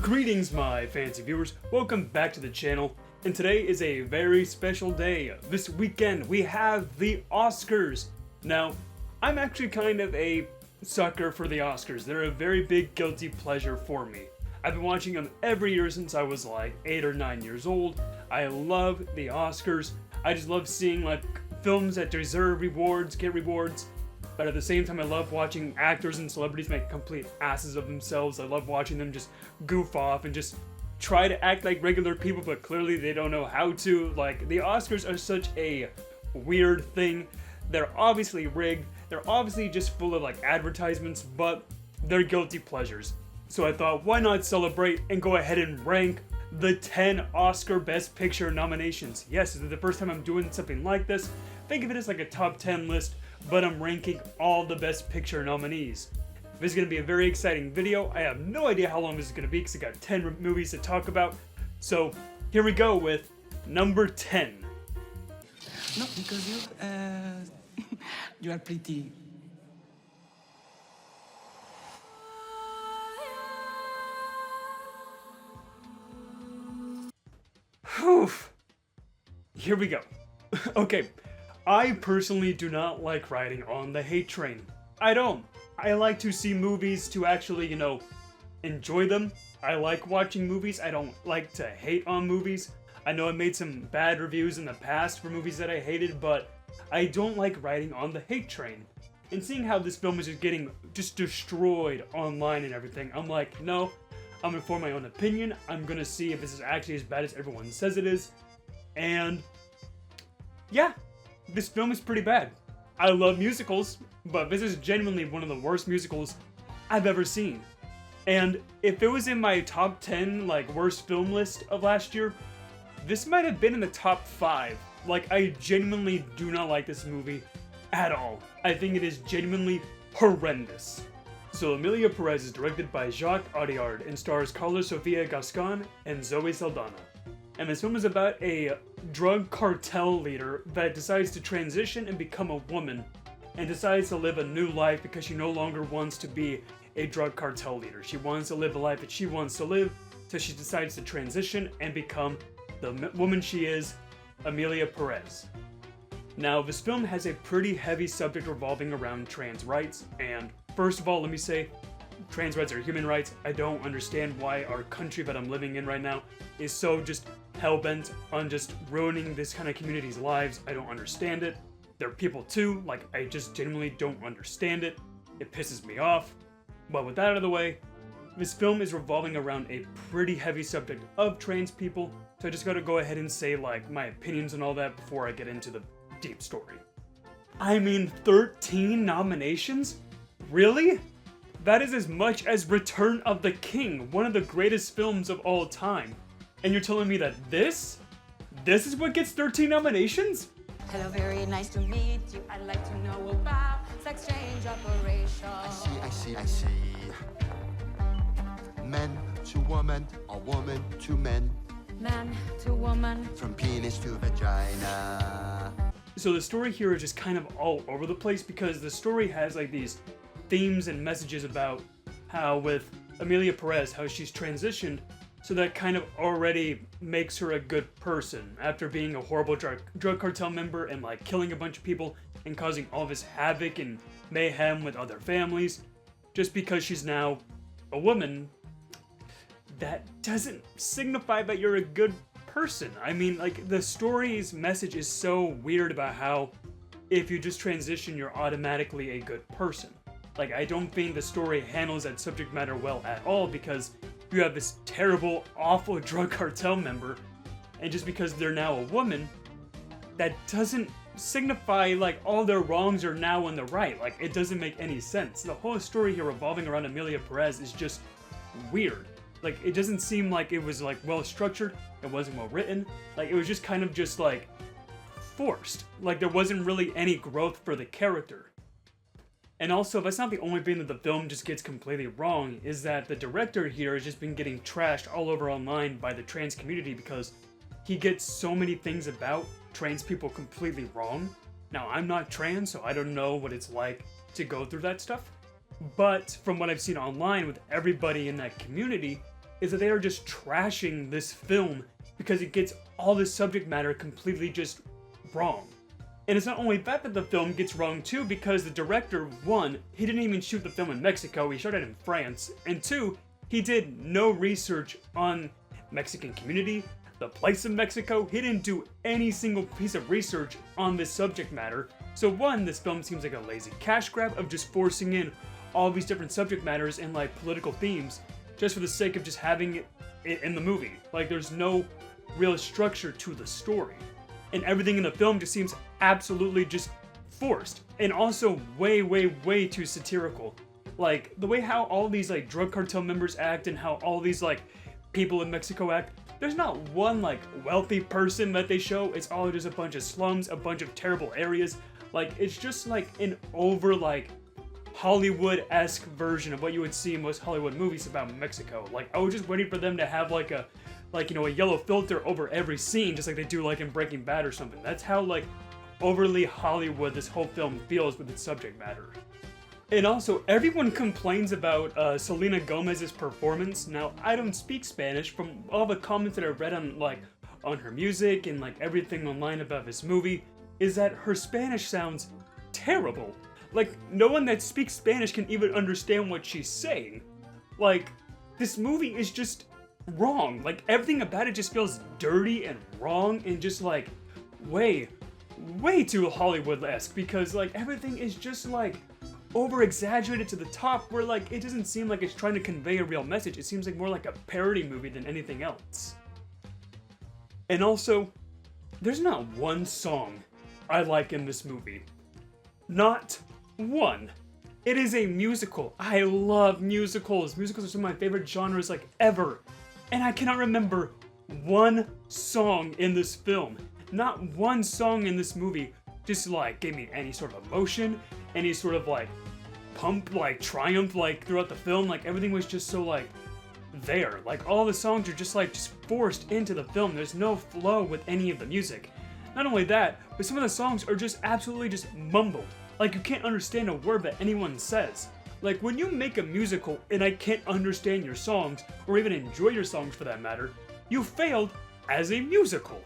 Greetings my fancy viewers, welcome back to the channel, and today is a very special day. This weekend we have the Oscars. Now, I'm actually kind of a sucker for the Oscars. They're a very big guilty pleasure for me. I've been watching them every year since I was like 8 or 9 years old. I love the Oscars. I just love seeing like films that deserve rewards, get rewards. But at the same time, I love watching actors and celebrities make complete asses of themselves. I love watching them just goof off and just try to act like regular people, but clearly they don't know how to. Like, the Oscars are such a weird thing. They're obviously rigged. They're obviously just full of like advertisements, but they're guilty pleasures. So I thought, why not celebrate and go ahead and rank the 10 Oscar Best Picture nominations. Yes, this is the first time I'm doing something like this. Think of it as like a top 10 list, but I'm ranking all the Best Picture nominees. This is going to be a very exciting video. I have no idea how long this is going to be because I got 10 movies to talk about. So here we go with number 10. No, because you are pretty. Whew. Here we go. Okay. I personally do not like riding on the hate train. I don't. I like to see movies to actually, enjoy them. I like watching movies. I don't like to hate on movies. I know I made some bad reviews in the past for movies that I hated, but I don't like riding on the hate train. And seeing how this film is just getting destroyed online and everything, I'm like, no, I'm gonna form my own opinion. I'm gonna see if this is actually as bad as everyone says it is. And yeah. This film is pretty bad. I love musicals, but this is genuinely one of the worst musicals I've ever seen. And if it was in my top 10 worst film list of last year, this might have been in the top 5. Like, I genuinely do not like this movie at all. I think it is genuinely horrendous. So Emilia Perez is directed by Jacques Audiard and stars Carla Sofia Gascon and Zoe Saldana. And this film is about a drug cartel leader that decides to transition and become a woman, and decides to live a new life because she no longer wants to be a drug cartel leader. She wants to live the life that she wants to live, so she decides to transition and become the woman she is, Emilia Perez. Now, this film has a pretty heavy subject revolving around trans rights, and first of all, let me say, trans rights are human rights. I don't understand why our country that I'm living in right now is so just hell-bent on just ruining this kind of community's lives. I don't understand it. They're people too. I just genuinely don't understand it. It pisses me off. But with that out of the way, this film is revolving around a pretty heavy subject of trans people. So I just gotta go ahead and say my opinions and all that before I get into the deep story. I mean, 13 nominations? Really? That is as much as Return of the King, one of the greatest films of all time. And you're telling me that this is what gets 13 nominations? Hello, very nice to meet you. I'd like to know about sex change operation. I see. Men to woman, or woman to men. Man to woman. From penis to vagina. So the story here is just kind of all over the place because the story has these themes and messages about how with Emilia Perez, how she's transitioned, so that kind of already makes her a good person after being a horrible drug cartel member and killing a bunch of people and causing all this havoc and mayhem with other families. Just because she's now a woman, that doesn't signify that you're a good person. I mean, the story's message is so weird about how if you just transition, you're automatically a good person. I don't think the story handles that subject matter well at all because you have this terrible, awful drug cartel member, and just because they're now a woman, that doesn't signify all their wrongs are now in the right. It doesn't make any sense. The whole story here revolving around Emilia Perez is just weird. It doesn't seem like it was well structured, it wasn't well written, it was just kind of just forced. There wasn't really any growth for the character. And also, that's not the only thing that the film just gets completely wrong, is that the director here has just been getting trashed all over online by the trans community because he gets so many things about trans people completely wrong. Now, I'm not trans, so I don't know what it's like to go through that stuff. But from what I've seen online with everybody in that community, is that they are just trashing this film because it gets all this subject matter completely just wrong. And it's not only that the film gets wrong too, because the director, one, he didn't even shoot the film in Mexico, he shot it in France, and two, he did no research on Mexican community, the place in Mexico. He didn't do any single piece of research on this subject matter. So one, this film seems like a lazy cash grab of just forcing in all these different subject matters and like political themes just for the sake of just having it in the movie. Like there's no real structure to the story. And everything in the film just seems absolutely just forced. And also way, way, way too satirical. Like, the way how all these, like, drug cartel members act and how all these, like, people in Mexico act, there's not one, like, wealthy person that they show. It's all just a bunch of slums, a bunch of terrible areas. Like, it's just, like, an over, like, Hollywood-esque version of what you would see in most Hollywood movies about Mexico. Like, I was just waiting for them to have, like, a yellow filter over every scene, just like they do, like, in Breaking Bad or something. That's how, like, overly Hollywood this whole film feels with its subject matter. And also, everyone complains about Selena Gomez's performance. Now, I don't speak Spanish. From all the comments that I've read on her music and like everything online about this movie, is that her Spanish sounds terrible. Like, no one that speaks Spanish can even understand what she's saying. Like, this movie is just wrong. Like, everything about it just feels dirty and wrong and just like way too Hollywood-esque, because like everything is just like over-exaggerated to the top, where like it doesn't seem like it's trying to convey a real message. It seems like more like a parody movie than anything else. And also, there's not one song I like in this movie. Not one. It is a musical. I love musicals. Musicals are some of my favorite genres like ever. And I cannot remember one song in this film. Not one song in this movie just like gave me any sort of emotion, any sort of like pump, like triumph, like throughout the film. Like everything was just so like there. Like all the songs are just forced into the film. There's no flow with any of the music. Not only that, but some of the songs are just absolutely just mumbled. Like you can't understand a word that anyone says. Like when you make a musical and I can't understand your songs, or even enjoy your songs for that matter, you failed as a musical.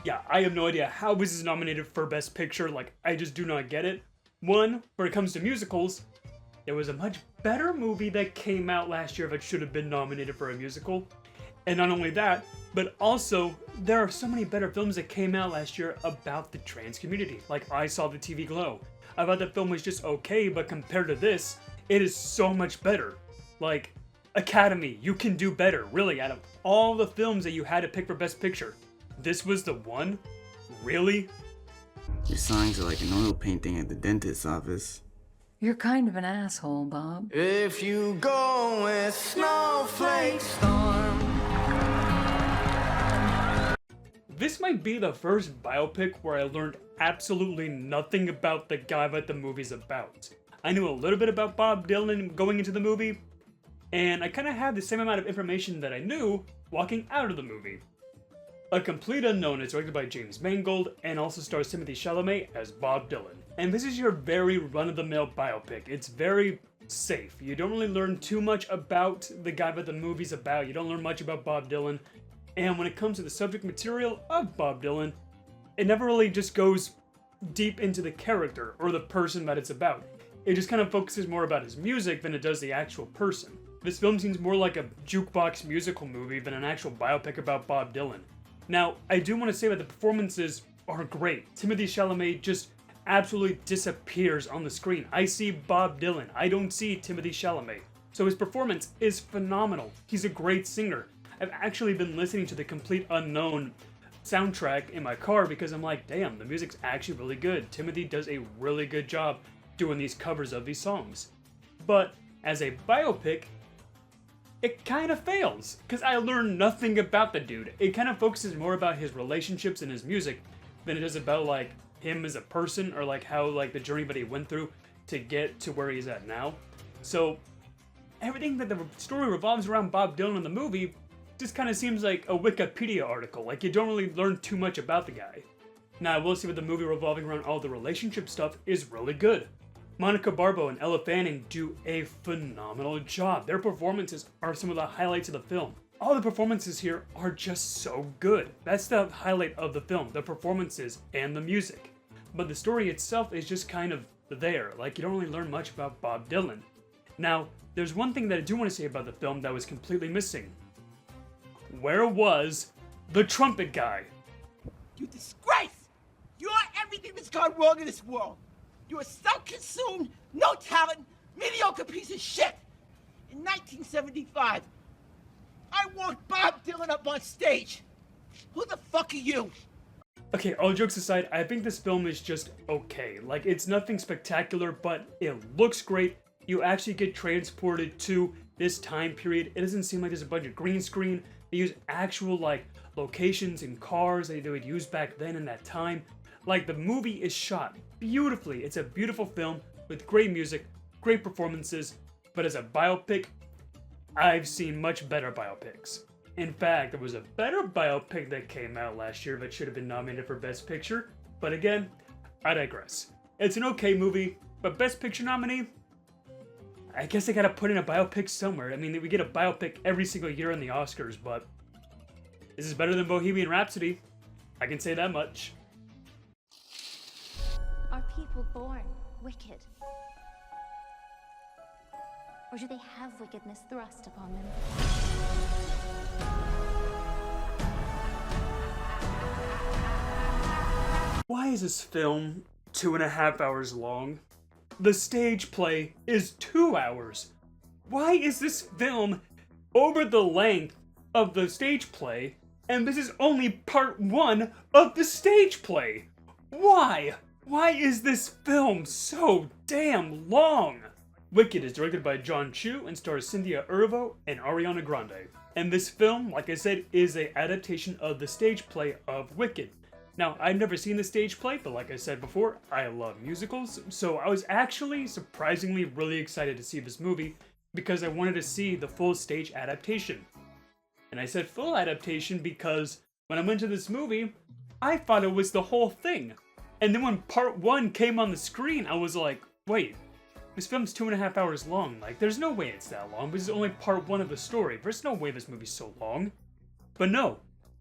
Yeah, I have no idea how this is nominated for Best Picture. Like, I just do not get it. One, when it comes to musicals, there was a much better movie that came out last year that should have been nominated for a musical. And not only that, but also, there are so many better films that came out last year about the trans community. Like, I Saw the TV Glow. I thought the film was just okay, but compared to this, it is so much better. Like, Academy, you can do better. Really, out of all the films that you had to pick for Best Picture, this was the one? Really? Your songs are like an oil painting at the dentist's office. You're kind of an asshole, Bob. If you go with snowflake storm. This might be the first biopic where I learned absolutely nothing about the guy that the movie's about. I knew a little bit about Bob Dylan going into the movie, and I kind of had the same amount of information that I knew walking out of the movie. A Complete Unknown is directed by James Mangold and also stars Timothée Chalamet as Bob Dylan. And this is your very run-of-the-mill biopic. It's very safe. You don't really learn too much about the guy that the movie's about. You don't learn much about Bob Dylan. And when it comes to the subject material of Bob Dylan, it never really just goes deep into the character or the person that it's about. It just kind of focuses more about his music than it does the actual person. This film seems more like a jukebox musical movie than an actual biopic about Bob Dylan. Now, I do want to say that the performances are great. Timothée Chalamet just absolutely disappears on the screen. I see Bob Dylan. I don't see Timothée Chalamet. So his performance is phenomenal. He's a great singer. I've actually been listening to the Complete Unknown soundtrack in my car because I'm like, damn, the music's actually really good. Timothy does a really good job doing these covers of these songs. But as a biopic, it kind of fails, because I learned nothing about the dude. It kind of focuses more about his relationships and his music than it is about, like, him as a person, or, like, how, like, the journey that he went through to get to where he's at now. So, everything that the story revolves around Bob Dylan in the movie just kind of seems like a Wikipedia article. Like, you don't really learn too much about the guy. Now, I will say that the movie revolving around all the relationship stuff is really good. Monica Barbeau and Elle Fanning do a phenomenal job. Their performances are some of the highlights of the film. all the performances here are just so good. That's the highlight of the film, the performances and the music. But the story itself is just kind of there, like you don't really learn much about Bob Dylan. Now, there's one thing that I do want to say about the film that was completely missing. Where was the trumpet guy? You disgrace! You are everything that's gone wrong in this world. You're a self-consumed, no talent, mediocre piece of shit. In 1975, I walked Bob Dylan up on stage. Who the fuck are you? Okay, all jokes aside, I think this film is just okay. Like, it's nothing spectacular, but it looks great. You actually get transported to this time period. It doesn't seem like there's a bunch of green screen. They use actual, like, locations and cars that they would use back then in that time. Like, the movie is shot beautifully. It's a beautiful film with great music, great performances, but as a biopic, I've seen much better biopics. In fact, there was a better biopic that came out last year that should have been nominated for Best Picture, but again, I digress. It's an okay movie, but Best Picture nominee? I guess they gotta put in a biopic somewhere. I mean, we get a biopic every single year in the Oscars, but this is better than Bohemian Rhapsody. I can say that much. Are people born wicked? Or do they have wickedness thrust upon them? Why is this film 2.5 hours long? The stage play is 2 hours. Why is this film over the length of the stage play, and this is only part 1 of the stage play? Why? Why is this film so damn long? Wicked is directed by John Chu and stars Cynthia Erivo and Ariana Grande. And this film, like I said, is an adaptation of the stage play of Wicked. Now, I've never seen the stage play, but like I said before, I love musicals, so I was actually surprisingly really excited to see this movie because I wanted to see the full stage adaptation. And I said full adaptation because when I went to this movie, I thought it was the whole thing. And then when part 1 came on the screen, I was like, wait, this film's 2.5 hours long. Like, there's no way it's that long, because it's only part 1 of the story. There's no way this movie's so long. But no,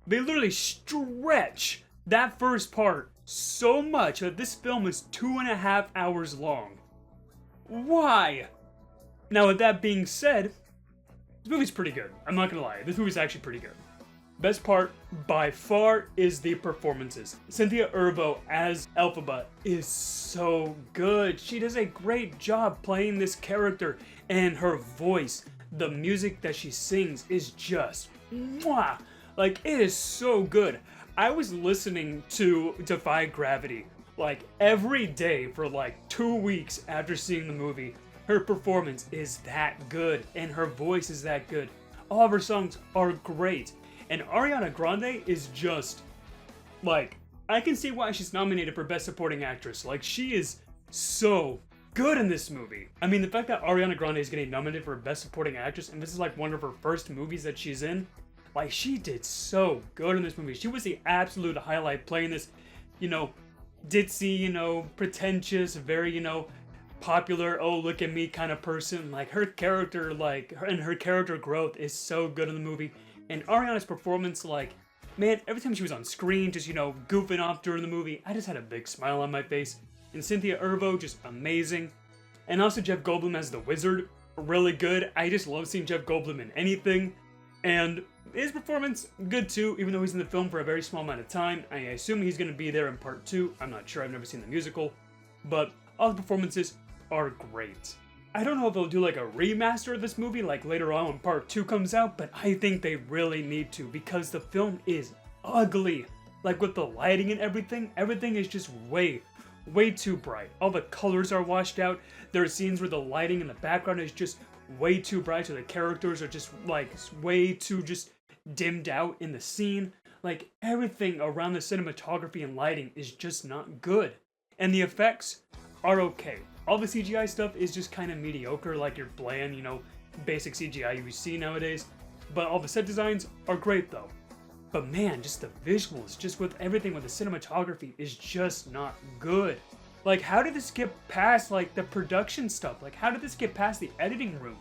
they literally stretch that first part so much that this film is 2.5 hours long. Why? Now, with that being said, this movie's pretty good. I'm not gonna lie, this movie's actually pretty good. Best part, by far, is the performances. Cynthia Erivo as Elphaba is so good. She does a great job playing this character, and her voice, the music that she sings is just mwah! Like, it is so good. I was listening to Defy Gravity like every day for like 2 weeks after seeing the movie. Her performance is that good, and her voice is that good. All of her songs are great. And Ariana Grande is just, like, I can see why she's nominated for Best Supporting Actress. Like, she is so good in this movie. I mean, the fact that Ariana Grande is getting nominated for Best Supporting Actress, and this is like one of her first movies that she's in, like, she did so good in this movie. She was the absolute highlight playing this, you know, ditzy, you know, pretentious, very, you know, popular, oh, look at me kind of person. Like, her character, like, her character growth is so good in the movie. And Ariana's performance, like, man, every time she was on screen, just, you know, goofing off during the movie, I just had a big smile on my face. And Cynthia Erivo, just amazing. And also Jeff Goldblum as the Wizard, really good. I just love seeing Jeff Goldblum in anything. And his performance, good too, even though he's in the film for a very small amount of time. I assume he's going to be there in part 2. I'm not sure, I've never seen the musical. But all the performances are great. I don't know if they'll do like a remaster of this movie like later on when part 2 comes out, but I think they really need to because the film is ugly. Like with the lighting and everything is just way too bright. All the colors are washed out. There are scenes where the lighting in the background is just way too bright, so the characters are just like way too just dimmed out in the scene. Like everything around the cinematography and lighting is just not good. And the effects are okay. All the CGI stuff is just kind of mediocre, like your bland, you know, basic CGI you see nowadays. But all the set designs are great though. But man, just the visuals, just with everything with the cinematography is just not good. Like, how did this get past, like, the production stuff? Like, how did this get past the editing room?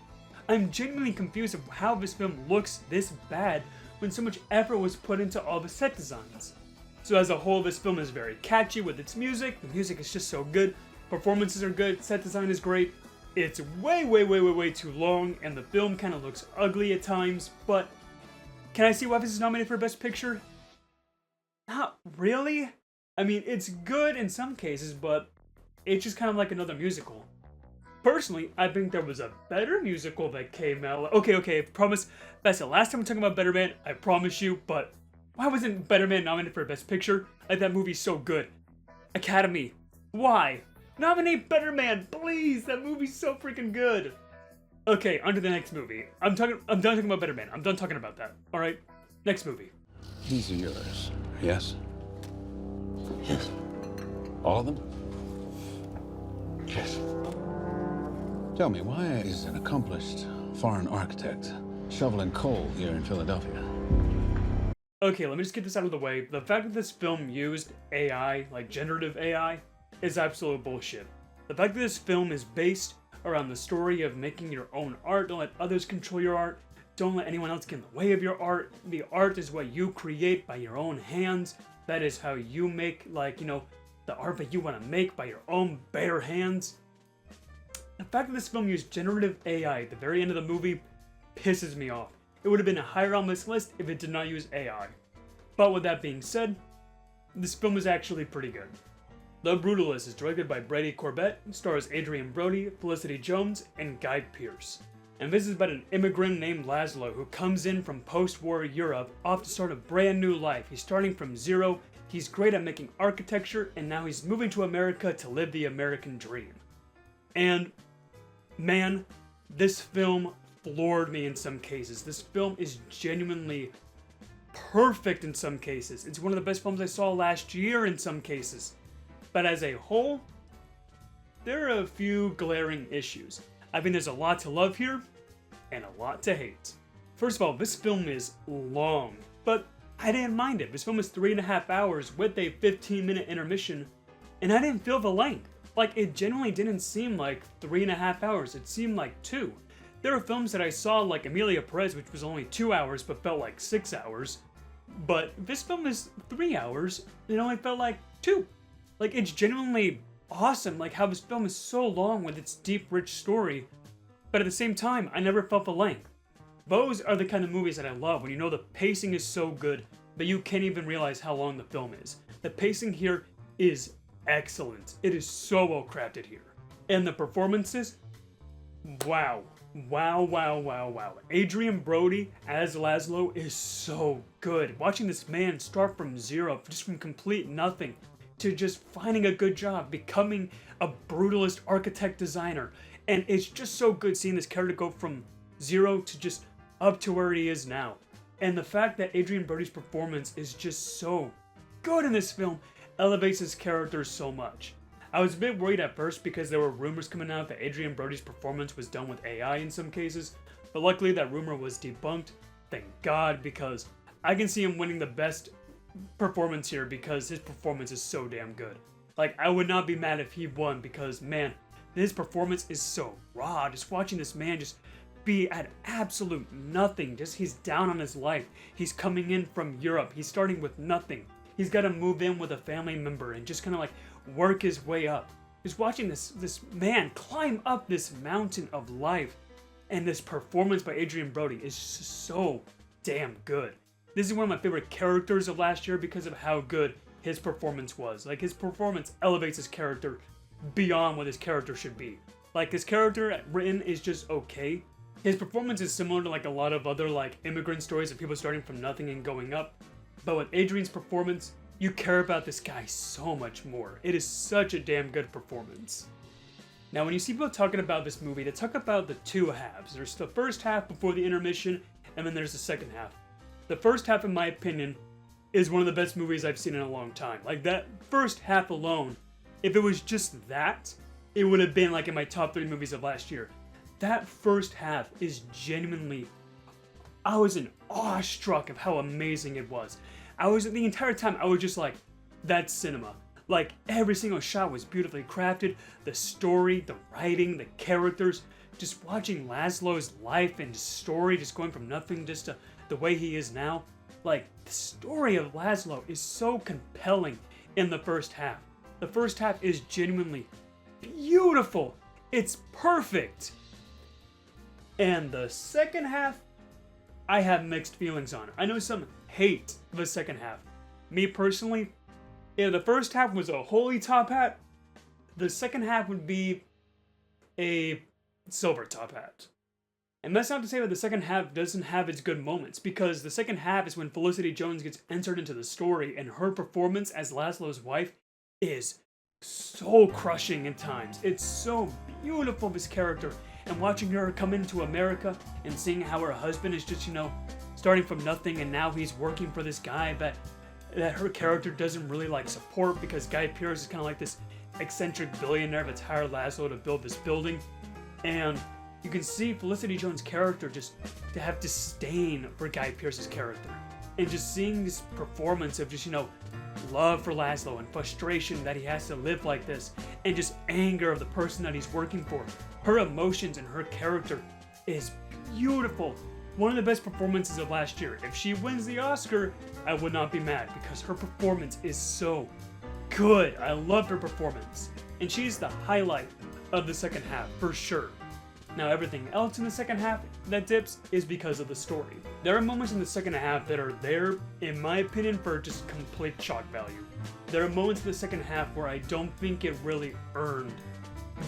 I'm genuinely confused of how this film looks this bad when so much effort was put into all the set designs. So as a whole, this film is very catchy with its music. The music is just so good. Performances are good. Set design is great. It's way too long, and the film kind of looks ugly at times, but can I see why this is nominated for Best Picture? Not really. I mean, it's good in some cases, but it's just kind of like another musical. Personally, I think there was a better musical that came out. Okay, I promise. That's the last time I'm talking about Better Man, I promise you, but why wasn't Better Man nominated for Best Picture? Like, that movie's so good. Academy, why? Nominate Better Man, please! That movie's so freaking good! Okay, on to the next movie. I'm done talking about Better Man. I'm done talking about that. Alright? Next movie. These are yours, yes? Yes. All of them? Yes. Tell me, why is an accomplished foreign architect shoveling coal here in Philadelphia? Okay, let me just get this out of the way. The fact that this film used AI, like generative AI, is absolute bullshit. The fact that this film is based around the story of making your own art, don't let others control your art, don't let anyone else get in the way of your art. The art is what you create by your own hands. That is how you make, like, the art that you want to make by your own bare hands. The fact that this film used generative AI at the very end of the movie pisses me off. It would have been higher on this list if it did not use AI. But with that being said, this film is actually pretty good. The Brutalist is directed by Brady Corbett, stars Adrian Brody, Felicity Jones, and Guy Pearce. And this is about an immigrant named Laszlo who comes in from post-war Europe off to start a brand new life. He's starting from zero, he's great at making architecture, and now he's moving to America to live the American dream. And man, this film floored me in some cases. This film is genuinely perfect in some cases. It's one of the best films I saw last year in some cases. But as a whole, there are a few glaring issues. I think there's a lot to love here, and a lot to hate. First of all, this film is long, but I didn't mind it. This film is 3.5 hours with a 15-minute intermission, and I didn't feel the length. Like, it genuinely didn't seem like 3.5 hours, it seemed like 2. There are films that I saw, like Emilia Perez, which was only 2 hours, but felt like 6 hours. But this film is 3 hours, and it only felt like 2. Like, it's genuinely awesome, like how this film is so long with its deep, rich story, but at the same time, I never felt the length. Those are the kind of movies that I love, when you know the pacing is so good that you can't even realize how long the film is. The pacing here is excellent. It is so well crafted here. And the performances, wow. Adrian Brody as Laszlo is so good. Watching this man start from zero, just from complete nothing, to just finding a good job, becoming a brutalist architect designer. And it's just so good seeing this character go from zero to just up to where he is now. And the fact that Adrian Brody's performance is just so good in this film elevates his character so much. I was a bit worried at first because there were rumors coming out that Adrian Brody's performance was done with AI in some cases, but luckily that rumor was debunked. Thank God, because I can see him winning the best performance here because his performance is so damn good. Like, I would not be mad if he won because, man, his performance is so raw. Just watching this man just be at absolute nothing. Just, he's down on his life. He's coming in from Europe. He's starting with nothing. He's got to move in with a family member and just kind of like work his way up. Just watching this man climb up this mountain of life, and this performance by Adrian Brody is just so damn good. This is one of my favorite characters of last year because of how good his performance was. Like, his performance elevates his character beyond what his character should be. Like, his character written is just okay. His performance is similar to like a lot of other like immigrant stories of people starting from nothing and going up. But with Adrian's performance, you care about this guy so much more. It is such a damn good performance. Now, when you see people talking about this movie, they talk about the two halves. There's the first half before the intermission, and then there's the second half. The first half, in my opinion, is one of the best movies I've seen in a long time. Like, that first half alone, if it was just that, it would have been like in my top 3 movies of last year. That first half is genuinely... I was in awestruck of how amazing it was. The entire time, I was just like, that's cinema. Like, every single shot was beautifully crafted. The story, the writing, the characters, just watching Laszlo's life and story just going from nothing just to the way he is now. Like, the story of Laszlo is so compelling in the first half. The first half is genuinely beautiful. It's perfect. And the second half, I have mixed feelings on it. I know some hate the second half. Me personally, yeah, the first half was a holy top hat. The second half would be a silver top hat. And that's not to say that the second half doesn't have its good moments, because the second half is when Felicity Jones gets entered into the story, and her performance as Laszlo's wife is so crushing in times. It's so beautiful, this character. And watching her come into America and seeing how her husband is just, starting from nothing, and now he's working for this guy that her character doesn't really like support, because Guy Pearce is kind of like this eccentric billionaire that's hired Laszlo to build this building. And you can see Felicity Jones' character just to have disdain for Guy Pearce's character. And just seeing this performance of just, love for Laszlo and frustration that he has to live like this, and just anger of the person that he's working for. Her emotions and her character is beautiful. One of the best performances of last year. If she wins the Oscar, I would not be mad, because her performance is so good. I loved her performance. And she's the highlight of the second half, for sure. Now, everything else in the second half that dips is because of the story. There are moments in the second half that are there, in my opinion, for just complete shock value. There are moments in the second half where I don't think it really earned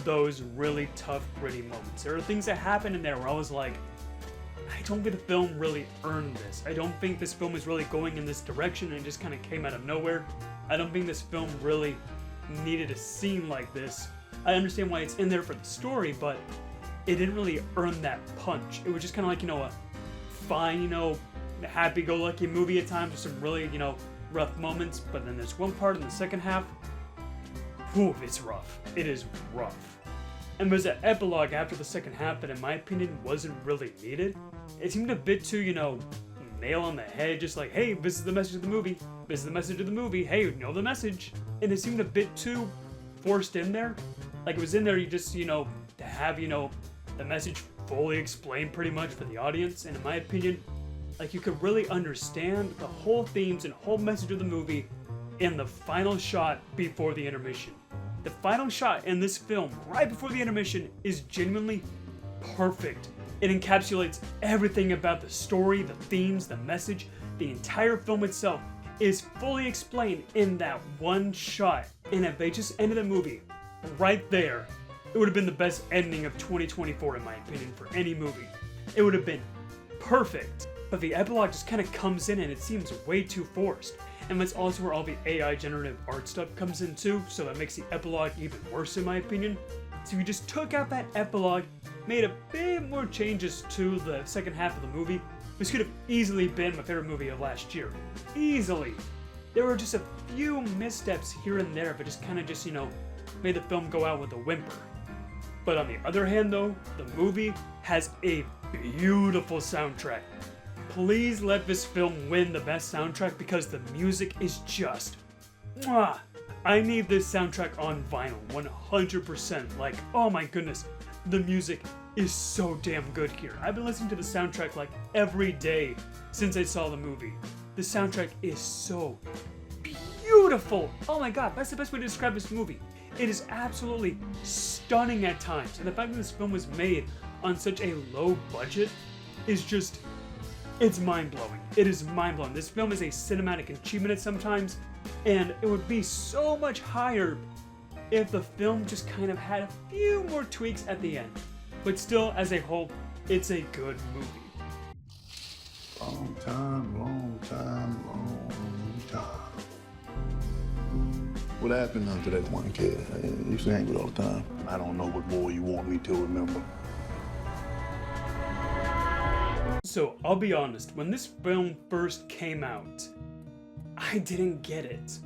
those really tough, gritty moments. There are things that happen in there where I was like, I don't think the film really earned this. I don't think this film is really going in this direction, and it just kind of came out of nowhere. I don't think this film really needed a scene like this. I understand why it's in there for the story, but it didn't really earn that punch. It was just kind of like, a fine, happy-go-lucky movie at times with some really, rough moments. But then there's one part in the second half, whew, it's rough. It is rough. And there's an epilogue after the second half that, in my opinion, wasn't really needed. It seemed a bit too, nail on the head, just like, hey, this is the message of the movie. This is the message of the movie. Hey, you know the message. And it seemed a bit too forced in there. Like, it was in there, you just, to have, the message fully explained pretty much for the audience. And in my opinion, like, you could really understand the whole themes and whole message of the movie in the final shot before the intermission. The final shot in this film, right before the intermission, is genuinely perfect. It encapsulates everything about the story, the themes, the message. The entire film itself is fully explained in that one shot. And if they just ended the movie right there, it would have been the best ending of 2024, in my opinion, for any movie. It would have been perfect. But the epilogue just kind of comes in, and it seems way too forced. And that's also where all the AI generative art stuff comes in too, so that makes the epilogue even worse, in my opinion. So if you just took out that epilogue, made a bit more changes to the second half of the movie, this could have easily been my favorite movie of last year. Easily. There were just a few missteps here and there, but just kind of just, made the film go out with a whimper. But on the other hand though, the movie has a beautiful soundtrack. Please let this film win the best soundtrack, because the music is just, mwah! I need this soundtrack on vinyl, 100%. Like, oh my goodness, the music is so damn good here. I've been listening to the soundtrack like every day since I saw the movie. The soundtrack is so beautiful. Oh my god, that's the best way to describe this movie. It is absolutely stunning at times, and the fact that this film was made on such a low budget is just, it's mind-blowing. It is mind-blowing. This film is a cinematic achievement at sometimes, and it would be so much higher if the film just kind of had a few more tweaks at the end. But still, as a whole, it's a good movie. Long time, long time, long time. What happened to that one kid I used to hang with all the time? I don't know what more you want me to remember. So, I'll be honest, when this film first came out, I didn't get it.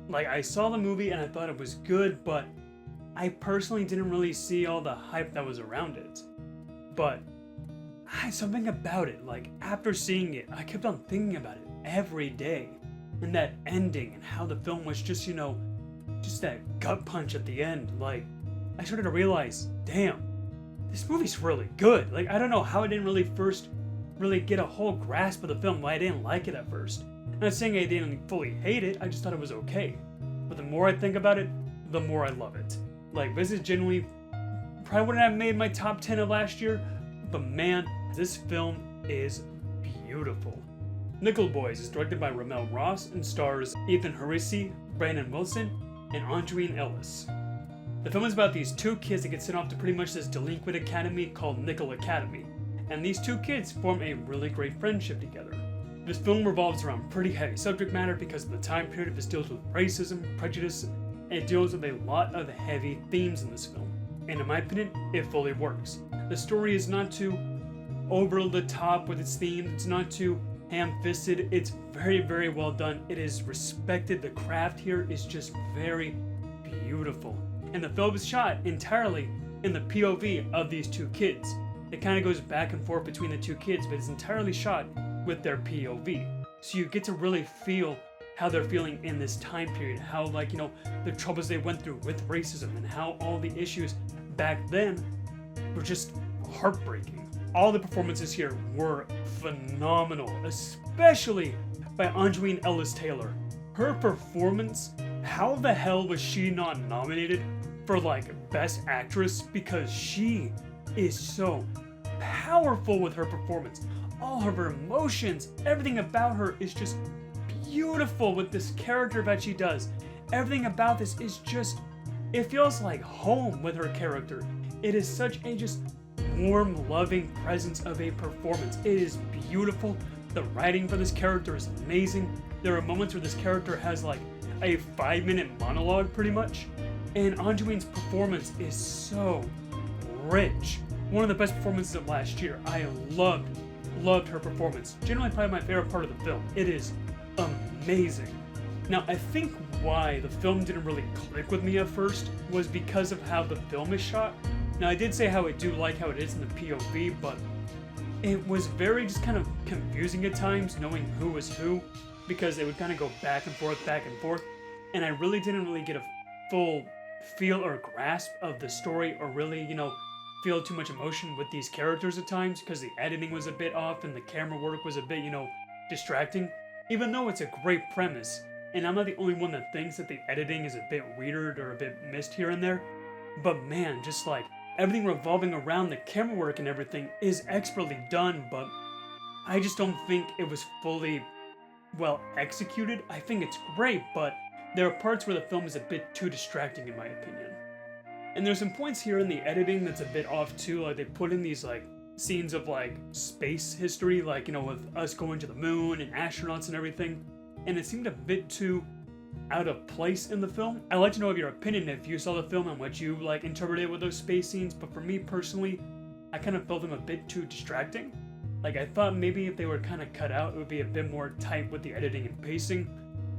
Like, I saw the movie and I thought it was good, but I personally didn't really see all the hype that was around it. But, something about it, like, after seeing it, I kept on thinking about it every day. And that ending, and how the film was just, just that gut punch at the end. Like, I started to realize, damn, this movie's really good. Like, I don't know how I didn't really get a whole grasp of the film, why I didn't like it at first. I'm not saying I didn't fully hate it, I just thought it was okay. But the more I think about it, the more I love it. Like, this is genuinely, probably wouldn't have made my top 10 of last year, but man, this film is beautiful. Nickel Boys is directed by Ramel Ross and stars Ethan Harisi, Brandon Wilson, and Andreen Ellis. The film is about these two kids that get sent off to pretty much this delinquent academy called Nickel Academy, and these two kids form a really great friendship together. This film revolves around pretty heavy subject matter because of the time period. This deals with racism, prejudice, and it deals with a lot of heavy themes in this film. And in my opinion, it fully works. The story is not too over the top with its themes, it's not too ham-fisted, it's very, very well done. It is respected. The craft here is just very beautiful. And the film is shot entirely in the POV of these two kids. It kind of goes back and forth between the two kids, but it's entirely shot with their POV. So you get to really feel how they're feeling in this time period, how, like, you know, the troubles they went through with racism and how all the issues back then were just heartbreaking. All the performances here were phenomenal, especially by Andreen Ellis Taylor. Her performance, how the hell was she not nominated for like Best Actress? Because she is so powerful with her performance. All of her emotions, everything about her is just beautiful with this character that she does. Everything about this is just, it feels like home with her character. It is such a just warm, loving presence of a performance. It is beautiful. The writing for this character is amazing. There are moments where this character has like a 5-minute monologue pretty much. And Andreen's performance is so rich. One of the best performances of last year. I loved her performance. Generally probably my favorite part of the film. It is amazing. Now, I think why the film didn't really click with me at first was because of how the film is shot. Now, I did say how I do like how it is in the POV, but it was very just kind of confusing at times knowing who was who, because it would kind of go back and forth, and I really didn't really get a full feel or grasp of the story, or really, you know, feel too much emotion with these characters at times, because the editing was a bit off and the camera work was a bit, you know, distracting, even though it's a great premise. And I'm not the only one that thinks that the editing is a bit weird or a bit missed here and there, but man, just like everything revolving around the camera work and everything is expertly done, but I just don't think it was fully well executed. I think it's great, but there are parts where the film is a bit too distracting in my opinion. And there's some points here in the editing that's a bit off too, like they put in these like scenes of like space history, like, you know, with us going to the moon and astronauts and everything, and it seemed a bit too out of place in the film. I'd like to know of your opinion if you saw the film and what you like interpreted with those space scenes, but for me personally, I kind of felt them a bit too distracting. Like, I thought maybe if they were kind of cut out, it would be a bit more tight with the editing and pacing.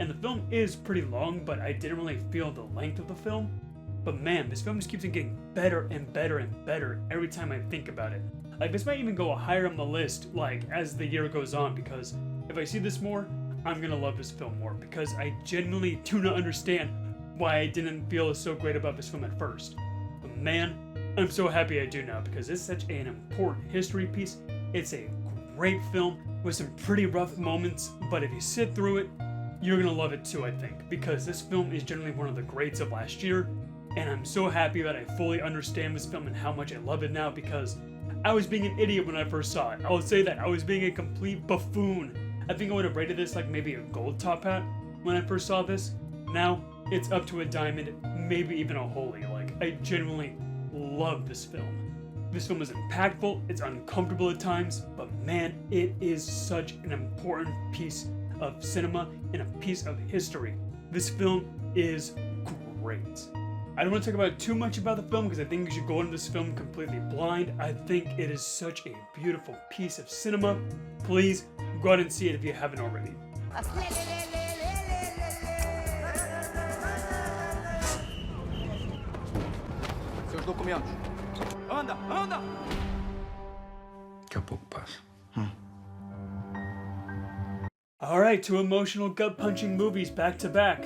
And the film is pretty long, but I didn't really feel the length of the film. But man, this film just keeps on getting better and better and better every time I think about it. Like, this might even go higher on the list, like, as the year goes on, because if I see this more, I'm gonna love this film more, because I genuinely do not understand why I didn't feel so great about this film at first. But man, I'm so happy I do now, because it's such an important history piece. It's a great film with some pretty rough moments, but if you sit through it, you're gonna love it too, I think, because this film is generally one of the greats of last year, and I'm so happy that I fully understand this film and how much I love it now, because I was being an idiot when I first saw it. I will say that, I was being a complete buffoon. I think I would have rated this like maybe a gold top hat when I first saw this. Now, it's up to a diamond, maybe even a holy. Like, I genuinely love this film. This film is impactful, it's uncomfortable at times, but man, it is such an important piece of cinema and a piece of history. This film is great. I don't want to talk about too much about the film because I think you should go into this film completely blind. I think it is such a beautiful piece of cinema. Please go out and see it if you haven't already. Seus documentos. Anda, anda! Daqui a pouco passa. Alright, two emotional gut-punching movies back to back.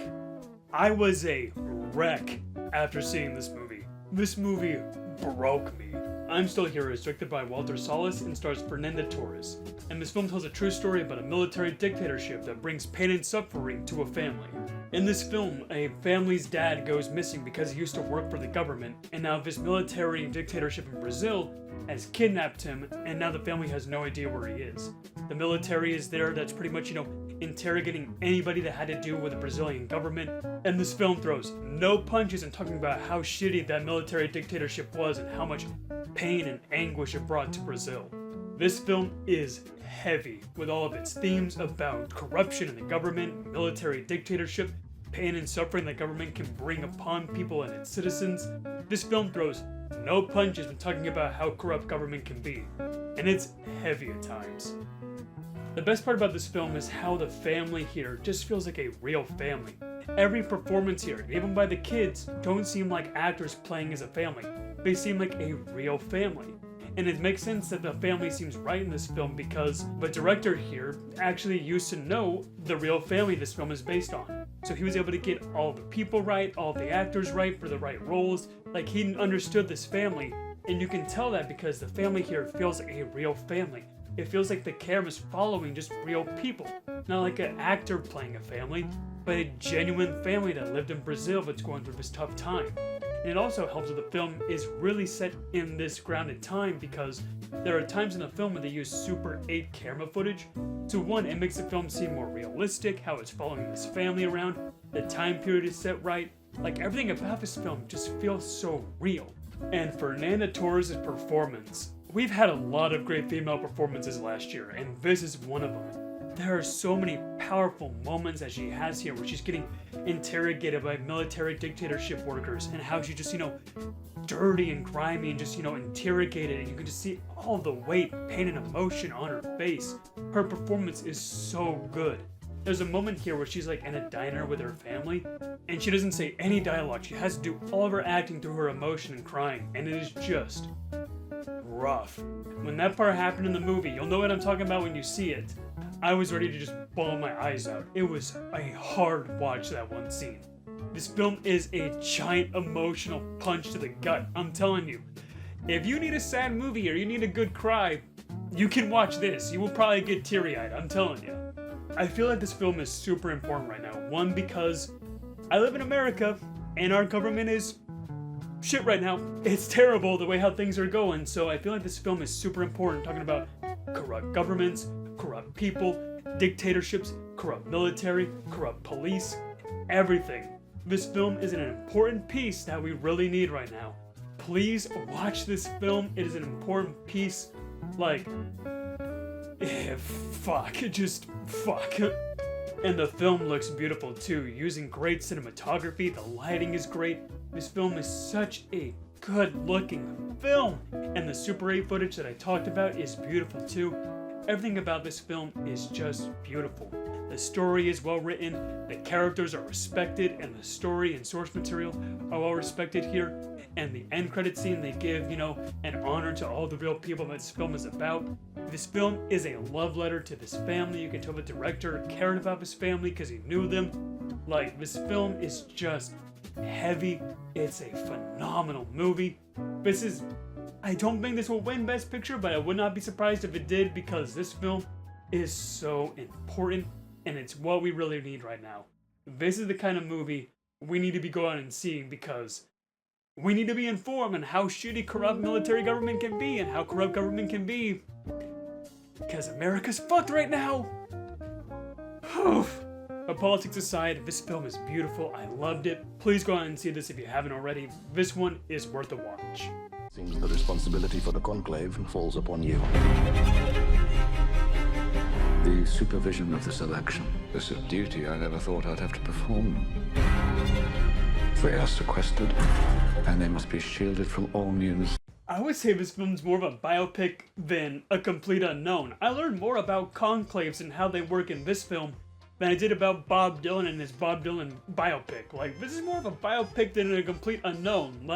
I was a wreck after seeing this movie. This movie broke me. I'm Still Here is directed by Walter Salas and stars Fernanda Torres. And this film tells a true story about a military dictatorship that brings pain and suffering to a family. In this film, a family's dad goes missing because he used to work for the government, and now this military dictatorship in Brazil has kidnapped him, and now the family has no idea where he is. The military is there that's pretty much, interrogating anybody that had to do with the Brazilian government, and this film throws no punches in talking about how shitty that military dictatorship was and how much pain and anguish it brought to Brazil. This film is heavy, with all of its themes about corruption in the government, military dictatorship, pain and suffering that government can bring upon people and its citizens. This film throws no punches when talking about how corrupt government can be, and it's heavy at times. The best part about this film is how the family here just feels like a real family. Every performance here, even by the kids, don't seem like actors playing as a family. They seem like a real family. And it makes sense that the family seems right in this film because the director here actually used to know the real family this film is based on. So he was able to get all the people right, all the actors right for the right roles. Like, he understood this family, and you can tell that because the family here feels like a real family. It feels like the camera's following just real people, not like an actor playing a family, but a genuine family that lived in Brazil that's going through this tough time. And it also helps that the film is really set in this grounded time because there are times in the film where they use Super 8 camera footage. So one, it makes the film seem more realistic, how it's following this family around, the time period is set right, like everything about this film just feels so real. And Fernanda Torres' performance. We've had a lot of great female performances last year, and this is one of them. There are so many powerful moments that she has here where she's getting interrogated by military dictatorship workers and how she's just, dirty and grimy and just, interrogated, and you can just see all the weight, pain, and emotion on her face. Her performance is so good. There's a moment here where she's like in a diner with her family, and she doesn't say any dialogue. She has to do all of her acting through her emotion and crying, and it is just rough. When that part happened in the movie, you'll know what I'm talking about when you see it. I was ready to just bawl my eyes out. It was a hard watch, that one scene. This film is a giant emotional punch to the gut, I'm telling you. If you need a sad movie or you need a good cry, you can watch this. You will probably get teary-eyed, I'm telling you. I feel like this film is super important right now. One, because I live in America and our government is shit right now. It's terrible the way how things are going, so I feel like this film is super important, talking about corrupt governments, corrupt people, dictatorships, corrupt military, corrupt police, everything. This film is an important piece that we really need right now. Please watch this film. It is an important piece. Fuck. And the film looks beautiful too, using great cinematography. The lighting is great. This film is such a good looking film. And the Super 8 footage that I talked about is beautiful too. Everything about this film is just beautiful. The story is well written, the characters are respected, and the story and source material are well respected here. And the end credit scene, they give, an honor to all the real people that this film is about. This film is a love letter to this family. You can tell the director cared about this family because he knew them. This film is just heavy. It's a phenomenal movie. I don't think this will win Best Picture, but I would not be surprised if it did because this film is so important and it's what we really need right now. This is the kind of movie we need to be going and seeing because we need to be informed on how shitty corrupt military government can be and how corrupt government can be because America's fucked right now. But politics aside, this film is beautiful. I loved it. Please go out and see this if you haven't already. This one is worth a watch. Seems the responsibility for the conclave falls upon you. The supervision of this election is a duty I never thought I'd have to perform. They are sequestered, and they must be shielded from all news. I would say this film's more of a biopic than a complete unknown. I learned more about conclaves and how they work in this film than I did about Bob Dylan and his Bob Dylan biopic. This is more of a biopic than a complete unknown.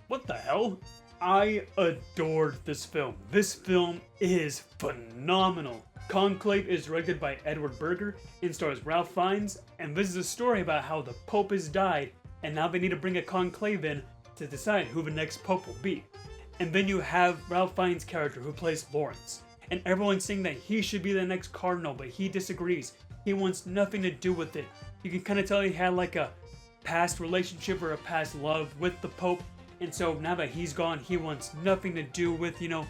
What the hell? I adored this film. This film is phenomenal. Conclave is directed by Edward Berger and stars Ralph Fiennes, and this is a story about how the Pope has died, and now they need to bring a conclave in to decide who the next Pope will be. And then you have Ralph Fiennes' character who plays Lawrence. And everyone's saying that he should be the next cardinal, but he disagrees. He wants nothing to do with it. You can kind of tell he had like a past relationship or a past love with the Pope. And so now that he's gone, he wants nothing to do with, you know,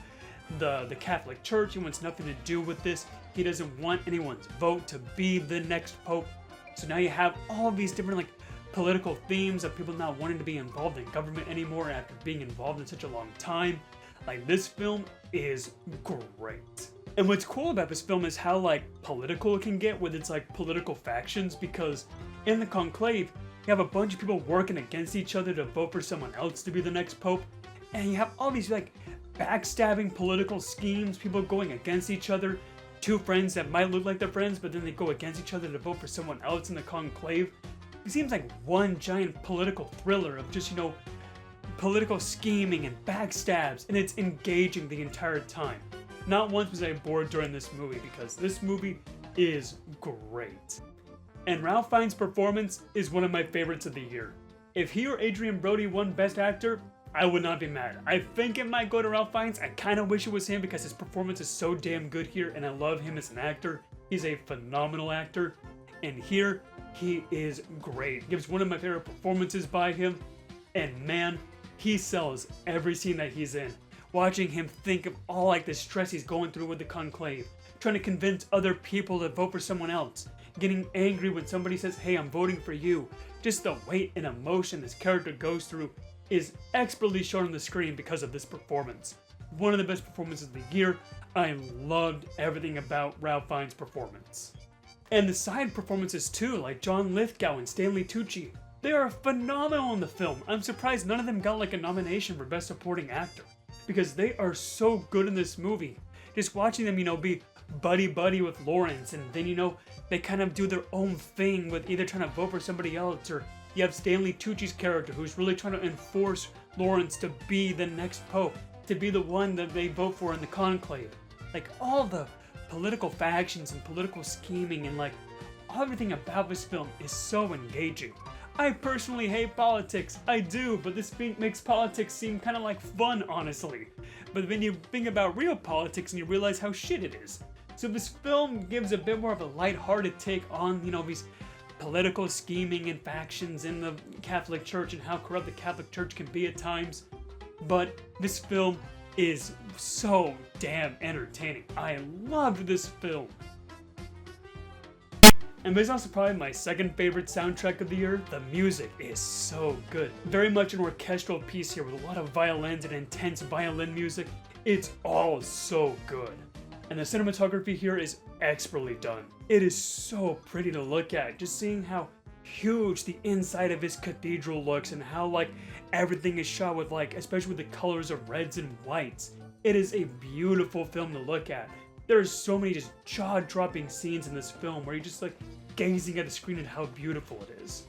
the Catholic Church. He wants nothing to do with this. He doesn't want anyone's vote to be the next Pope. So now you have all these different like political themes of people not wanting to be involved in government anymore after being involved in such a long time. Like, this film is great. And what's cool about this film is how like political it can get with its like political factions, because in the Conclave, you have a bunch of people working against each other to vote for someone else to be the next Pope. And you have all these like backstabbing political schemes, people going against each other. Two friends that might look like they're friends, but then they go against each other to vote for someone else in the Conclave. It seems like one giant political thriller of just, you know, political scheming and backstabs, and it's engaging the entire time. Not once was I bored during this movie, because this movie is great. And Ralph Fiennes' performance is one of my favorites of the year. If he or Adrian Brody won Best Actor, I would not be mad. I think it might go to Ralph Fiennes. I kind of wish it was him because his performance is so damn good here, and I love him as an actor. He's a phenomenal actor, and here he is great. Gives one of my favorite performances by him, and man, he sells every scene that he's in. Watching him think of all like the stress he's going through with the Conclave, trying to convince other people to vote for someone else, getting angry when somebody says, hey, I'm voting for you. Just the weight and emotion this character goes through is expertly shown on the screen because of this performance. One of the best performances of the year. I loved everything about Ralph Fiennes' performance. And the side performances too, like John Lithgow and Stanley Tucci. They are phenomenal in the film. I'm surprised none of them got like a nomination for Best Supporting Actor, because they are so good in this movie. Just watching them, you know, be buddy-buddy with Lawrence, and then, you know, they kind of do their own thing with either trying to vote for somebody else, or you have Stanley Tucci's character who's really trying to enforce Lawrence to be the next Pope, to be the one that they vote for in the Conclave. Like, all the political factions and political scheming and like everything about this film is so engaging. I personally hate politics, I do, but this makes politics seem kind of like fun, honestly. But then you think about real politics and you realize how shit it is. So this film gives a bit more of a lighthearted take on, you know, these political scheming and factions in the Catholic Church and how corrupt the Catholic Church can be at times. But this film is so damn entertaining. I loved this film. And this is also probably my second favorite soundtrack of the year. The music is so good. Very much an orchestral piece here with a lot of violins and intense violin music. It's all so good. And the cinematography here is expertly done. It is so pretty to look at, just seeing how huge the inside of his cathedral looks and how like everything is shot with like, especially with the colors of reds and whites. It is a beautiful film to look at. There's so many just jaw-dropping scenes in this film where you're just like gazing at the screen at how beautiful it is.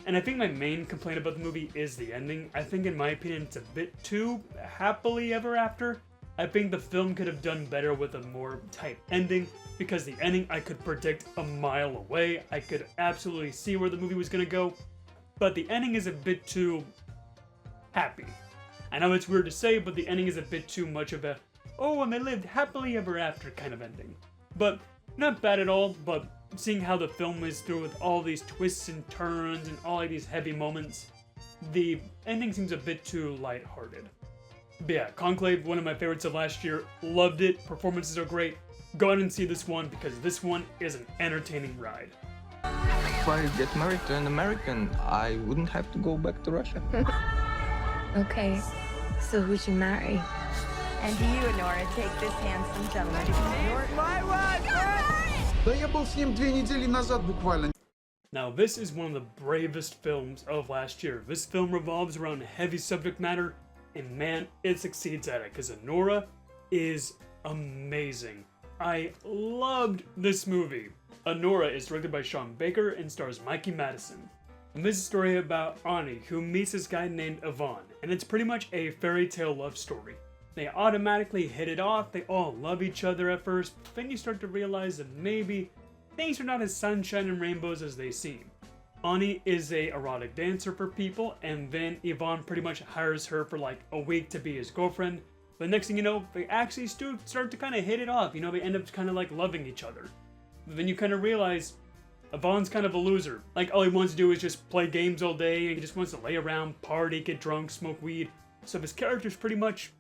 And I think my main complaint about the movie is the ending. I think in my opinion it's a bit too happily ever after. I think the film could have done better with a more tight ending, because the ending I could predict a mile away. I could absolutely see where the movie was gonna go, but the ending is a bit too happy. I know it's weird to say, but the ending is a bit too much of a, oh, and they lived happily ever after kind of ending. But not bad at all, but seeing how the film is through with all these twists and turns and all of these heavy moments, the ending seems a bit too lighthearted. But yeah, Conclave, one of my favorites of last year. Loved it. Performances are great. Go out and see this one, because this one is an entertaining ride. If I get married to an American, I wouldn't have to go back to Russia. Okay, so who'd you marry? And do you, Nora, take this handsome gentleman to be your... My Да я был с ним 2 недели назад буквально. Now, this is one of the bravest films of last year. This film revolves around heavy subject matter, and man, it succeeds at it, because Nora is amazing. I loved this movie. Nora is directed by Sean Baker and stars Mikey Madison. And this is a story about Ani, who meets this guy named Yvonne, and it's pretty much a fairy tale love story. They automatically hit it off, they all love each other at first, but then you start to realize that maybe things are not as sunshine and rainbows as they seem. Ani is a erotic dancer for people, and then Yvonne pretty much hires her for like a week to be his girlfriend. But next thing you know, they actually start to kind of hit it off. You know, they end up kind of like loving each other. But then you kind of realize Yvonne's kind of a loser. Like, all he wants to do is just play games all day, and he just wants to lay around, party, get drunk, smoke weed. So his character's pretty much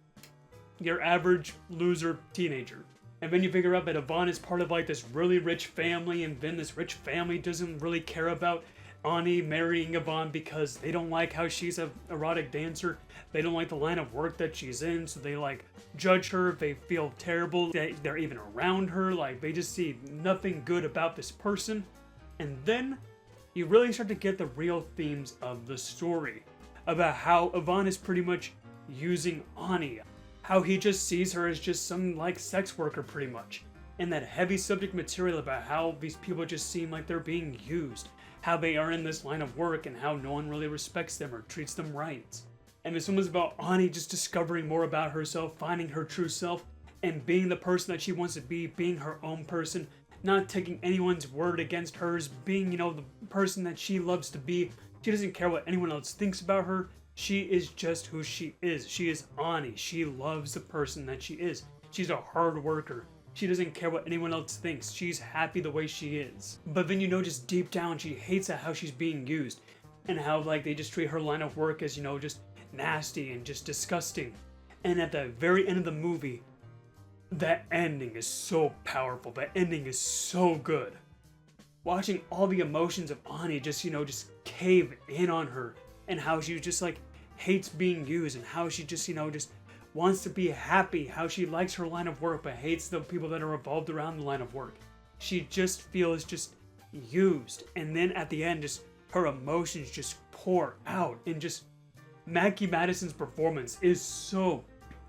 your average loser teenager. And then you figure out that Yvonne is part of like this really rich family, and then this rich family doesn't really care about Ani marrying Yvonne because they don't like how she's a erotic dancer. They don't like the line of work that she's in, so they like judge her. They feel terrible that they're even around her. Like, they just see nothing good about this person. And then you really start to get the real themes of the story about how Yvonne is pretty much using Ani, how he just sees her as just some like sex worker pretty much, and that heavy subject material about how these people just seem like they're being used, how they are in this line of work and how no one really respects them or treats them right. And this one was about Ani just discovering more about herself, finding her true self, and being the person that she wants to be, being her own person, not taking anyone's word against hers, being, you know, the person that she loves to be. She doesn't care what anyone else thinks about her. She is just who she is. She is Ani. She loves the person that she is. She's a hard worker. She doesn't care what anyone else thinks. She's happy the way she is. But then, you know, just deep down, she hates how she's being used, and how like they just treat her line of work as, you know, just nasty and just disgusting. And at the very end of the movie, that ending is so powerful. That ending is so good. Watching all the emotions of Ani just, you know, just cave in on her, and how she just like hates being used, and how she just, you know, just wants to be happy, how she likes her line of work but hates the people that are revolved around the line of work. She just feels just used, and then at the end, just her emotions just pour out, and just Maggie Madison's performance is so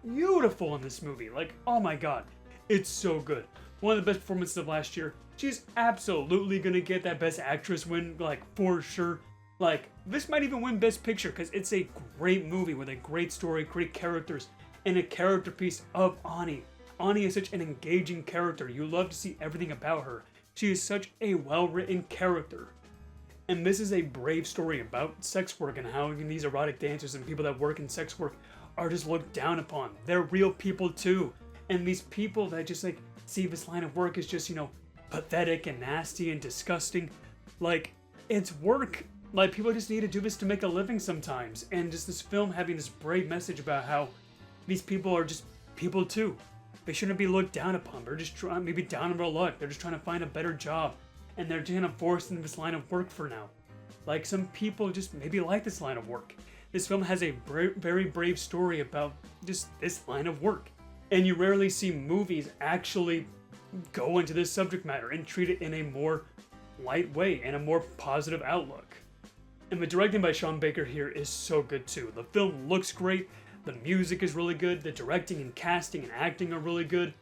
beautiful in this movie. Like, oh my god, it's so good. One of the best performances of last year. She's absolutely gonna get that Best Actress win, like, for sure. Like, this might even win Best Picture, because it's a great movie with a great story, great characters, and a character piece of Ani. Ani is such an engaging character. You love to see everything about her. She is such a well-written character. And this is a brave story about sex work, and how these erotic dancers and people that work in sex work are just looked down upon. They're real people too. And these people that just like see this line of work as just, you know, pathetic and nasty and disgusting. Like, it's work. Like, people just need to do this to make a living sometimes. And just this film having this brave message about how these people are just people too. They shouldn't be looked down upon. They're just trying, maybe down on their luck. They're just trying to find a better job. And they're kind of forced into this line of work for now. Like, some people just maybe like this line of work. This film has a very brave story about just this line of work. And you rarely see movies actually go into this subject matter and treat it in a more light way and a more positive outlook. And the directing by Sean Baker here is so good too. The film looks great, the music is really good, the directing and casting and acting are really good.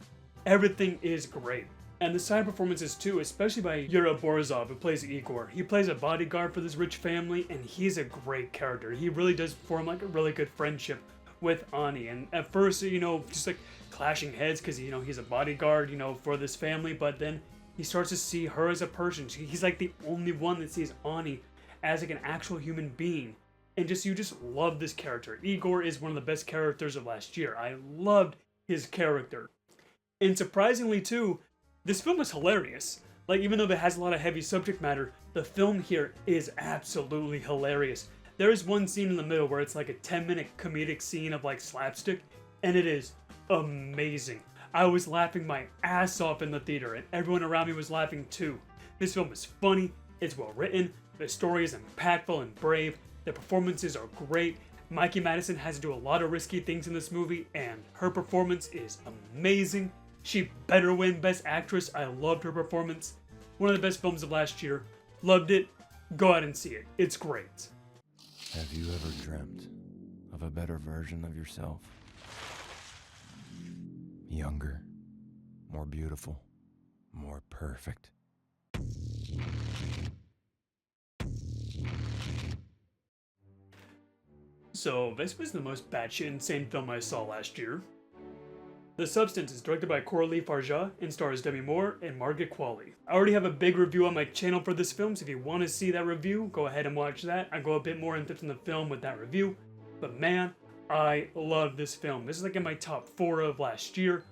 Everything is great. And the side performances too, especially by Yura Borazov, who plays Igor. He plays a bodyguard for this rich family, and he's a great character. He really does form like a really good friendship with Ani. And at first, you know, just like clashing heads because, you know, he's a bodyguard, you know, for this family. But then he starts to see her as a person. He's like the only one that sees Ani as like an actual human being. And just, you just love this character. Igor is one of the best characters of last year. I loved his character. And surprisingly too, this film is hilarious. Like, even though it has a lot of heavy subject matter, the film here is absolutely hilarious. There is one scene in the middle where it's like a 10-minute comedic scene of like slapstick, and it is amazing. I was laughing my ass off in the theater, and everyone around me was laughing too. This film is funny, it's well written, the story is impactful and brave, the performances are great. Mikey Madison has to do a lot of risky things in this movie, and her performance is amazing. She better win Best Actress. I loved her performance. One of the best films of last year. Loved it. Go out and see it. It's great. Have you ever dreamt of a better version of yourself? Younger, more beautiful, more perfect. So, this was the most batshit insane film I saw last year. The Substance is directed by Coralie Farja and stars Demi Moore and Margaret Qualley. I already have a big review on my channel for this film, so if you want to see that review, go ahead and watch that. I go a bit more in depth in the film with that review, but man, I love this film. This is like in my top 4 of last year.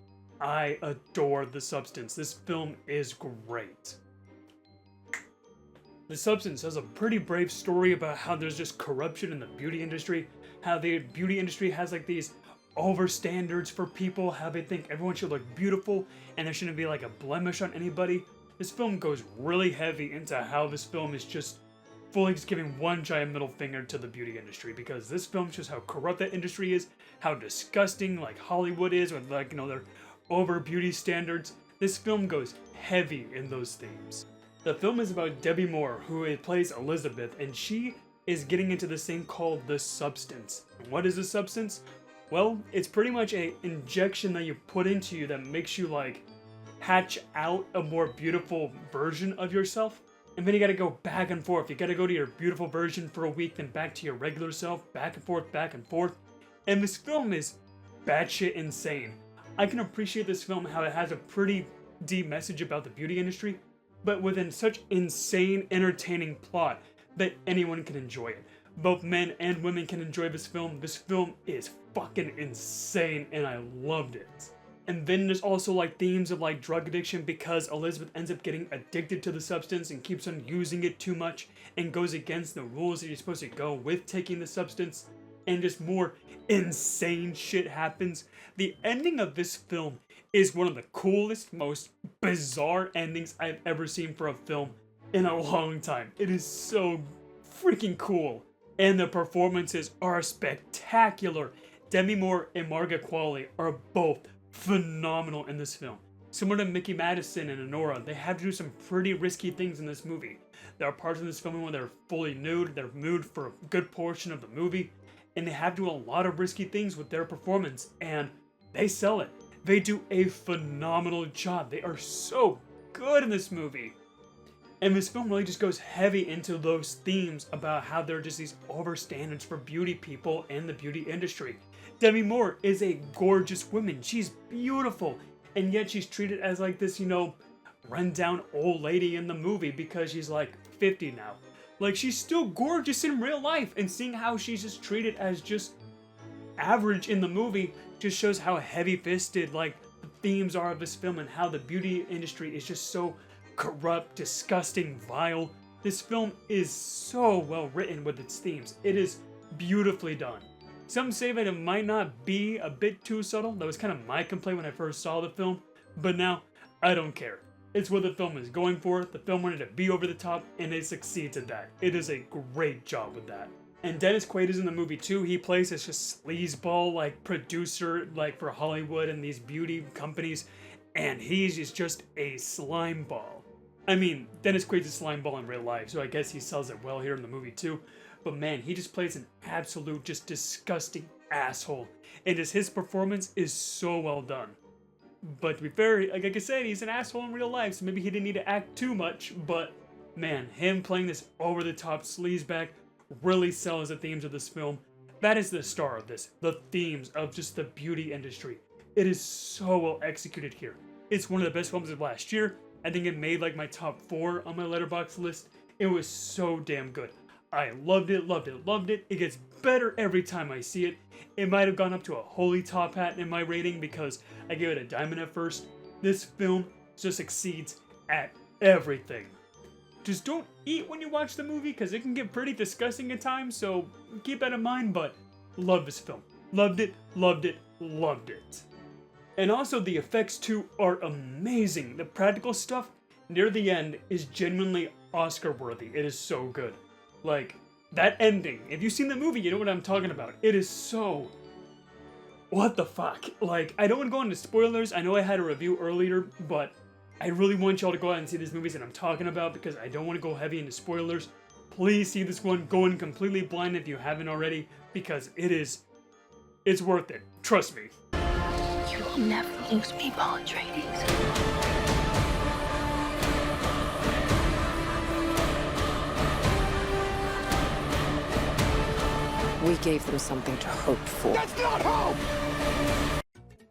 I adore The Substance. This film is great. The Substance has a pretty brave story about how there's just corruption in the beauty industry, how the beauty industry has like these over standards for people, how they think everyone should look beautiful and there shouldn't be like a blemish on anybody. This film goes really heavy into how this film is just fully just giving one giant middle finger to the beauty industry, because this film shows how corrupt that industry is, how disgusting like Hollywood is with like, you know, their over beauty standards. This film goes heavy in those themes. The film is about Demi Moore, who plays Elizabeth, and she is getting into this thing called The Substance. And what is The Substance? Well, it's pretty much an injection that you put into you that makes you like hatch out a more beautiful version of yourself. And then you gotta go back and forth. You gotta go to your beautiful version for a week, then back to your regular self, back and forth, back and forth. And this film is batshit insane. I can appreciate this film, how it has a pretty deep message about the beauty industry, but within such insane, entertaining plot that anyone can enjoy it. Both men and women can enjoy this film. This film is fucking insane, and I loved it. And then there's also like themes of like drug addiction, because Elizabeth ends up getting addicted to the substance and keeps on using it too much and goes against the rules that you're supposed to go with taking the substance, and just more insane shit happens. The ending of this film is one of the coolest, most bizarre endings I've ever seen for a film in a long time. It is so freaking cool. And the performances are spectacular. Demi Moore and Margaret Qualley are both phenomenal in this film. Similar to Mickey Madison and Honora, they have to do some pretty risky things in this movie. There are parts of this film where they're fully nude, they're nude for a good portion of the movie, and they have to do a lot of risky things with their performance, and they sell it. They do a phenomenal job. They are so good in this movie. And this film really just goes heavy into those themes about how there are just these over standards for beauty people and the beauty industry. Demi Moore is a gorgeous woman. She's beautiful. And yet she's treated as like this, you know, rundown old lady in the movie because she's like 50 now. Like, she's still gorgeous in real life, and seeing how she's just treated as just average in the movie just shows how heavy-fisted like the themes are of this film, and how the beauty industry is just so corrupt, disgusting, vile. This film is so well written with its themes. It is beautifully done. Some say that it might not be a bit too subtle. That was kind of my complaint when I first saw the film, but now I don't care. It's what the film is going for. The film wanted to be over the top, and it succeeds at that. It is a great job with that. And Dennis Quaid is in the movie too. He plays this just sleazeball like producer like for Hollywood and these beauty companies, and he's just a slime ball. I mean, Dennis Quaid's a slime ball in real life, so I guess he sells it well here in the movie too. But man, he just plays an absolute just disgusting asshole, and just his performance is so well done. But to be fair, like I said, he's an asshole in real life, so maybe he didn't need to act too much, but man, him playing this over-the-top sleazebag really sells the themes of this film. That is the star of this, the themes of just the beauty industry. It is so well executed here. It's one of the best films of last year. I think it made like my top 4 on my Letterboxd list. It was so damn good. I loved it, loved it, loved it. It gets better every time I see it. It might have gone up to a holy top hat in my rating because I gave it a diamond at first. This film just succeeds at everything. Just don't eat when you watch the movie because it can get pretty disgusting at times, so keep that in mind, but love this film. Loved it, loved it, loved it. And also the effects too are amazing. The practical stuff near the end is genuinely Oscar worthy. It is so good. Like, that ending, if you've seen the movie, you know what I'm talking about. It is so... what the fuck? Like, I don't want to go into spoilers. I know I had a review earlier, but I really want y'all to go out and see these movies that I'm talking about because I don't want to go heavy into spoilers. Please see this one going completely blind if you haven't already, because it's worth it. Trust me. You will never lose me, Paul Atreides. We gave them something to hope for. That's not hope!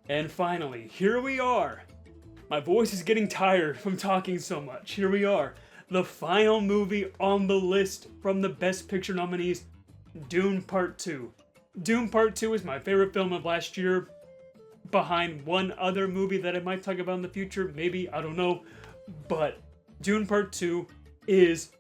And finally, here we are. My voice is getting tired from talking so much. Here we are. The final movie on the list from the Best Picture nominees, Dune Part 2. Dune Part 2 is my favorite film of last year, behind one other movie that I might talk about in the future, maybe, I don't know. But Dune Part 2 is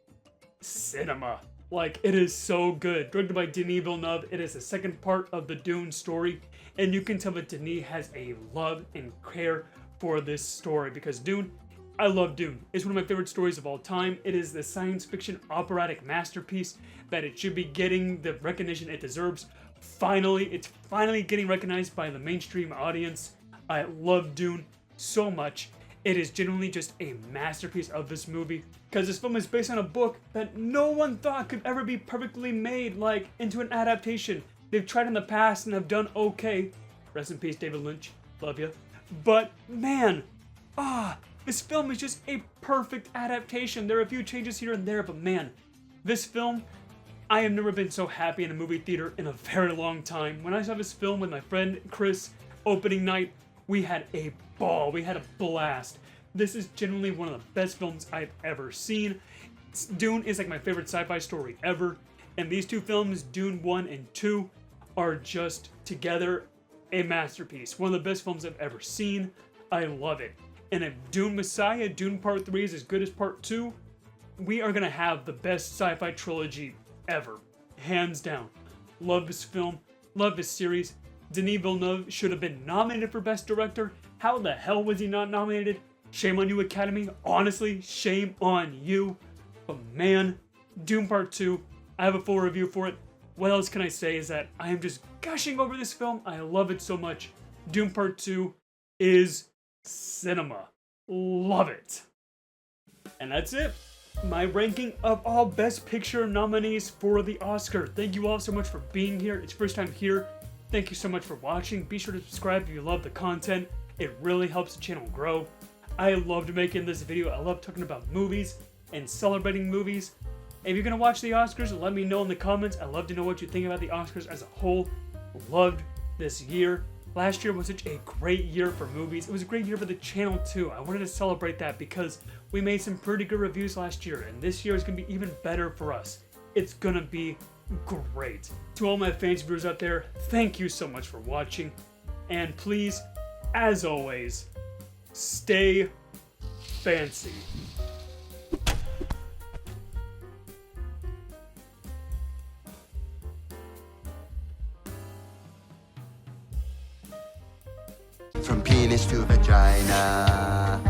cinema. Like, it is so good. Directed by Denis Villeneuve, it is the second part of the Dune story, and you can tell that Denis has a love and care for this story, because Dune, I love Dune. It's one of my favorite stories of all time. It is the science fiction operatic masterpiece that it should be getting the recognition it deserves. Finally, it's finally getting recognized by the mainstream audience. I love Dune so much. It is genuinely just a masterpiece of this movie, because this film is based on a book that no one thought could ever be perfectly made, like, into an adaptation. They've tried in the past and have done okay. Rest in peace, David Lynch. Love you. But, man, this film is just a perfect adaptation. There are a few changes here and there, but man, this film, I have never been so happy in a movie theater in a very long time. When I saw this film with my friend Chris, opening night, we had a ball. We had a blast. This is genuinely one of the best films I've ever seen. Dune is like my favorite sci-fi story ever. And these two films, Dune 1 and 2, are just together a masterpiece. One of the best films I've ever seen. I love it. And if Dune Messiah, Dune Part 3 is as good as Part 2, we are gonna have the best sci-fi trilogy ever. Hands down. Love this film. Love this series. Denis Villeneuve should have been nominated for Best Director. How the hell was he not nominated? Shame on you, Academy. Honestly, shame on you. But man, Dune Part 2, I have a full review for it. What else can I say is that I am just gushing over this film. I love it so much. Dune Part 2 is cinema. Love it. And that's it. My ranking of all Best Picture nominees for the Oscar. Thank you all so much for being here. It's your first time here. Thank you so much for watching. Be sure to subscribe if you love the content. It really helps the channel grow. I loved making this video. I love talking about movies and celebrating movies. If you're gonna watch the Oscars, let me know in the comments. I'd love to know what you think about the Oscars as a whole. Loved this year. Last year was such a great year for movies. It was a great year for the channel too. I wanted to celebrate that because we made some pretty good reviews last year, and this year is gonna be even better for us. It's gonna be great. To all my fans, viewers out there, thank you so much for watching. And please, as always, stay fancy. From penis to vagina.